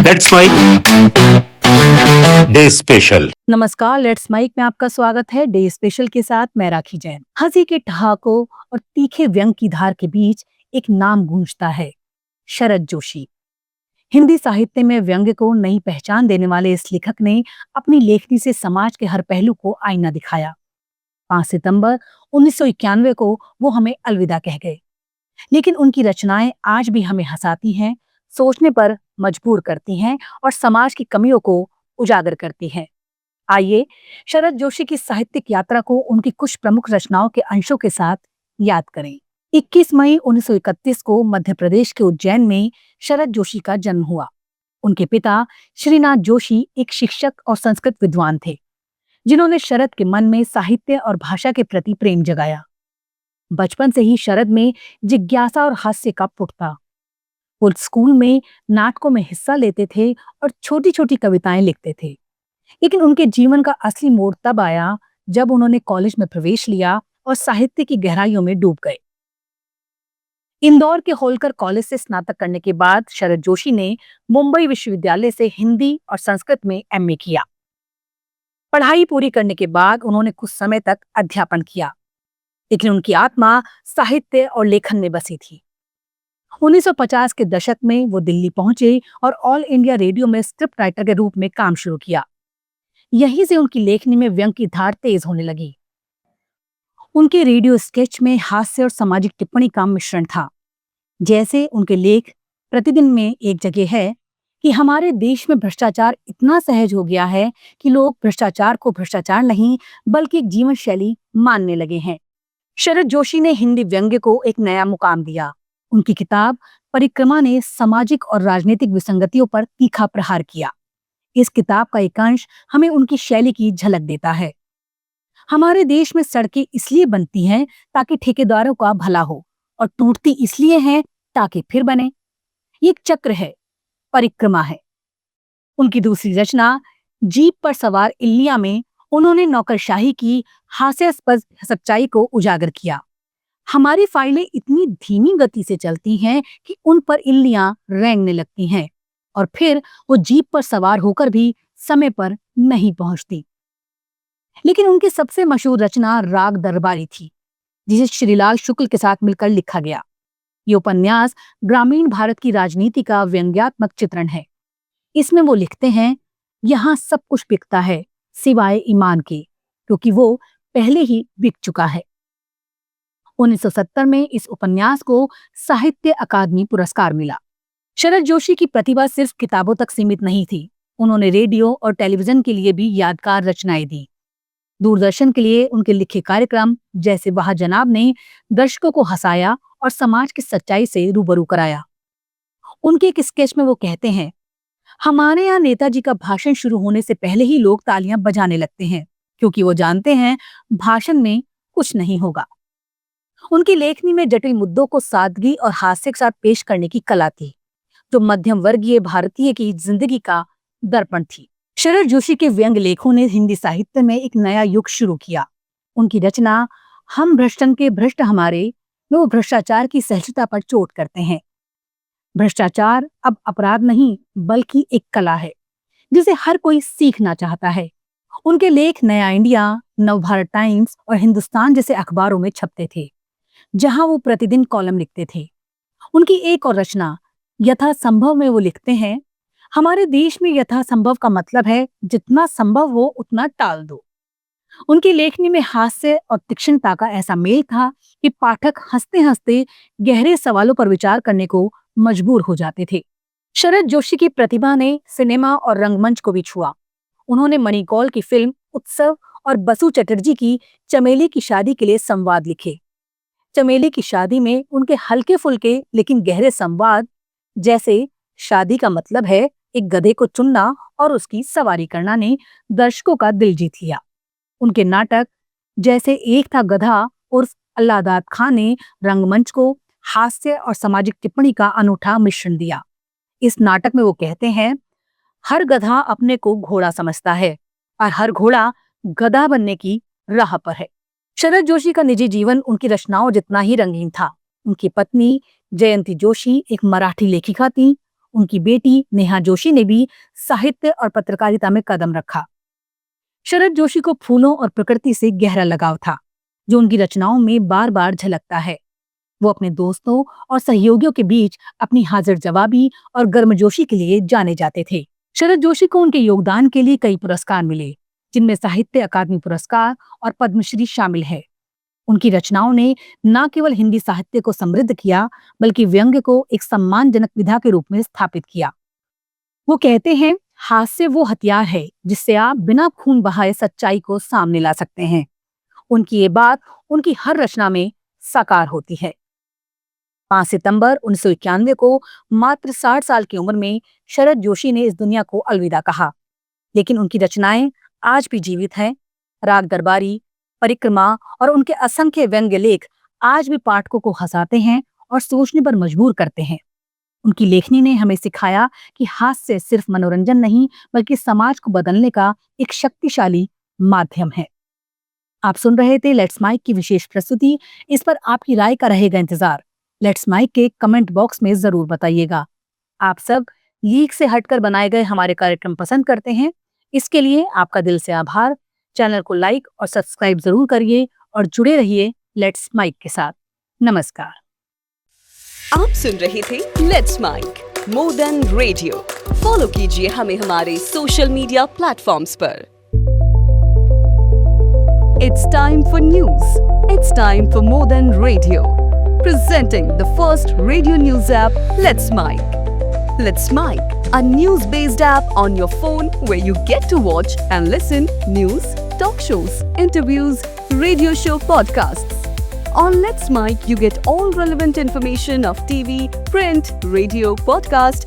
Let's Mic day special. नमस्कार, Let's Mic में आपका स्वागत है। डे स्पेशल के साथ मैं राखी जैन। हंसी के ठहाकों और तीखे व्यंग की धार के बीच एक नाम गूंजता है, शरद जोशी। हिंदी साहित्य में व्यंग्य को नई पहचान देने वाले इस लेखक ने अपनी लेखनी से समाज के हर पहलू को आईना दिखाया। 5 सितंबर 1991 को वो हमें अलविदा कह गए, लेकिन उनकी रचनाएं आज भी हमें हंसाती हैं, सोचने पर मजबूर करती हैं और समाज की कमियों को उजागर करती हैं। आइए शरद जोशी की साहित्यिक यात्रा को उनकी कुछ प्रमुख रचनाओं के अंशों के साथ याद करें। 21 मई 1931 को मध्य प्रदेश के उज्जैन में शरद जोशी का जन्म हुआ। उनके पिता श्रीनाथ जोशी एक शिक्षक और संस्कृत विद्वान थे, जिन्होंने शरद के मन में साहित्य और भाषा के प्रति प्रेम जगाया। बचपन से ही शरद में जिज्ञासा और हास्य का पुट था। वो स्कूल में नाटकों में हिस्सा लेते थे और छोटी छोटी कविताएं लिखते थे। लेकिन उनके जीवन का असली मोड़ तब आया जब उन्होंने कॉलेज में प्रवेश लिया और साहित्य की गहराइयों में डूब गए। इंदौर के होलकर कॉलेज से स्नातक करने के बाद शरद जोशी ने मुंबई विश्वविद्यालय से हिंदी और संस्कृत में एमए किया। पढ़ाई पूरी करने के बाद उन्होंने कुछ समय तक अध्यापन किया, लेकिन उनकी आत्मा साहित्य और लेखन में बसी थी। 1950 के दशक में वो दिल्ली पहुंचे और ऑल इंडिया रेडियो में स्क्रिप्ट राइटर के रूप में काम शुरू किया। यहीं से उनकी लेखनी में व्यंग की धार तेज होने लगी। उनके रेडियो स्केच में हास्य और सामाजिक टिप्पणी का मिश्रण था। जैसे उनके लेख प्रतिदिन में एक जगह है कि हमारे देश में भ्रष्टाचार इतना सहज हो गया है कि लोग भ्रष्टाचार को भ्रष्टाचार नहीं बल्कि एक जीवन शैली मानने लगे हैं। शरद जोशी ने हिंदी व्यंग्य को एक नया मुकाम दिया। उनकी किताब परिक्रमा ने सामाजिक और राजनीतिक विसंगतियों पर तीखा प्रहार किया। इस किताब का एक अंश हमें उनकी शैली की झलक देता है। हमारे देश में सड़कें इसलिए बनती हैं ताकि ठेकेदारों का भला हो, और टूटती इसलिए हैं ताकि फिर बने। ये एक चक्र है, परिक्रमा है। उनकी दूसरी रचना जीप पर सवार इल्लियां में उन्होंने नौकरशाही की हास्यास्पद सच्चाई को उजागर किया। हमारी फाइलें इतनी धीमी गति से चलती हैं कि उन पर इल्लियां रेंगने लगती हैं, और फिर वो जीप पर सवार होकर भी समय पर नहीं पहुंचती। लेकिन उनकी सबसे मशहूर रचना राग दरबारी थी, जिसे श्रीलाल शुक्ल के साथ मिलकर लिखा गया। ये उपन्यास ग्रामीण भारत की राजनीति का व्यंग्यात्मक चित्रण है। इसमें वो लिखते हैं, यहाँ सब कुछ बिकता है सिवाय ईमान के, क्योंकि वो पहले ही बिक चुका है। 1970 में इस उपन्यास को साहित्य अकादमी पुरस्कार मिला। शरद जोशी की प्रतिभा सिर्फ किताबों तक सीमित नहीं थी। उन्होंने रेडियो और टेलीविजन के लिए भी यादगार रचनाएं दी। दूरदर्शन के लिए उनके लिखे कार्यक्रम जैसे वाह जनाब ने दर्शकों को हंसाया और समाज की सच्चाई से रूबरू कराया। उनके एक स्केच में वो कहते हैं, हमारे यहाँ नेताजी का भाषण शुरू होने से पहले ही लोग तालियां बजाने लगते हैं, क्योंकि वो जानते हैं भाषण में कुछ नहीं होगा। उनकी लेखनी में जटिल मुद्दों को सादगी और हास्य के साथ पेश करने की कला थी, जो मध्यम वर्गीय भारतीय की जिंदगी का दर्पण थी। शरद जोशी के व्यंग्य लेखों ने हिंदी साहित्य में एक नया युग शुरू किया। उनकी रचना हम भ्रष्टन के भ्रष्ट हमारे में वो भ्रष्टाचार की सहजता पर चोट करते हैं। भ्रष्टाचार अब अपराध नहीं बल्कि एक कला है, जिसे हर कोई सीखना चाहता है। उनके लेख नया इंडिया, नवभारत टाइम्स और हिंदुस्तान जैसे अखबारों में छपते थे, जहां वो प्रतिदिन कॉलम लिखते थे। उनकी एक और रचना यथासंभव में वो लिखते हैं, हमारे देश में यथासंभव का मतलब है जितना संभव हो उतना टाल दो। उनकी लेखनी में हास्य और तीक्ष्णता का ऐसा मेल था कि पाठक हंसते हंसते गहरे सवालों पर विचार करने को मजबूर हो जाते थे। शरद जोशी की प्रतिभा ने सिनेमा और रंगमंच को भी छुआ। उन्होंने मणिकौल की फिल्म उत्सव और बसु चटर्जी की चमेली की शादी के लिए संवाद लिखे। चमेली की शादी में उनके हल्के फुल्के लेकिन गहरे संवाद, जैसे शादी का मतलब है एक गधे को चुनना और उसकी सवारी करना, ने दर्शकों का दिल जीत लिया। उनके नाटक जैसे एक था गधा उर्फ अल्लाहदाद खान ने रंगमंच को हास्य और सामाजिक टिप्पणी का अनूठा मिश्रण दिया। इस नाटक में वो कहते हैं, हर गधा अपने को घोड़ा समझता है और हर घोड़ा गधा बनने की राह पर है। शरद जोशी का निजी जीवन उनकी रचनाओं जितना ही रंगीन था। उनकी पत्नी जयंती जोशी एक मराठी लेखिका थी। उनकी बेटी नेहा जोशी ने भी साहित्य और पत्रकारिता में कदम रखा। शरद जोशी को फूलों और प्रकृति से गहरा लगाव था, जो उनकी रचनाओं में बार बार झलकता है। वो अपने दोस्तों और सहयोगियों के बीच अपनी हाजिर जवाबी और गर्मजोशी के लिए जाने जाते थे। शरद जोशी को उनके योगदान के लिए कई पुरस्कार मिले, जिनमें साहित्य अकादमी पुरस्कार और पद्मश्री शामिल है। उनकी रचनाओं ने न केवल हिंदी साहित्य को समृद्ध किया, बल्कि व्यंग्य को एक सम्मानजनक विधा के रूप में स्थापित किया। वो कहते हैं, हास्य वो हथियार है जिससे आप बिना खून बहाए सच्चाई को सामने ला सकते हैं। उनकी ये बात उनकी हर रचना में साकार होती है। 5 सितंबर 1991 को मात्र 60 साल की उम्र में शरद जोशी ने इस दुनिया को अलविदा कहा, लेकिन उनकी रचनाएं आज भी जीवित हैं। राग दरबारी, परिक्रमा और उनके असंख्य व्यंग्य लेख आज भी पाठकों को हंसाते हैं और सोचने पर मजबूर करते हैं। उनकी लेखनी ने हमें सिखाया कि हास्य सिर्फ मनोरंजन नहीं, बल्कि समाज को बदलने का एक शक्तिशाली माध्यम है। आप सुन रहे थे लेट्स माइक की विशेष प्रस्तुति। इस पर आपकी राय का रहेगा इंतजार। लेट्स माइक के कमेंट बॉक्स में जरूर बताइएगा। आप सब लीक से हटकर बनाए गए हमारे कार्यक्रम पसंद करते हैं, इसके लिए आपका दिल से आभार। चैनल को लाइक और सब्सक्राइब जरूर करिए और जुड़े रहिए लेट्स माइक के साथ। नमस्कार। आप सुन रहे थे Let's Mic more than radio. Follow कीजिए हमें हमारे सोशल मीडिया प्लेटफॉर्म्स पर। It's time for news. It's time for more than radio. Presenting the first radio news app, Let's Mic. Let's Mic, a news-based app on your phone where you get to watch and listen news, talk shows, interviews, radio show podcasts. On Let's Mic, you get all relevant information of TV, print, radio, podcast,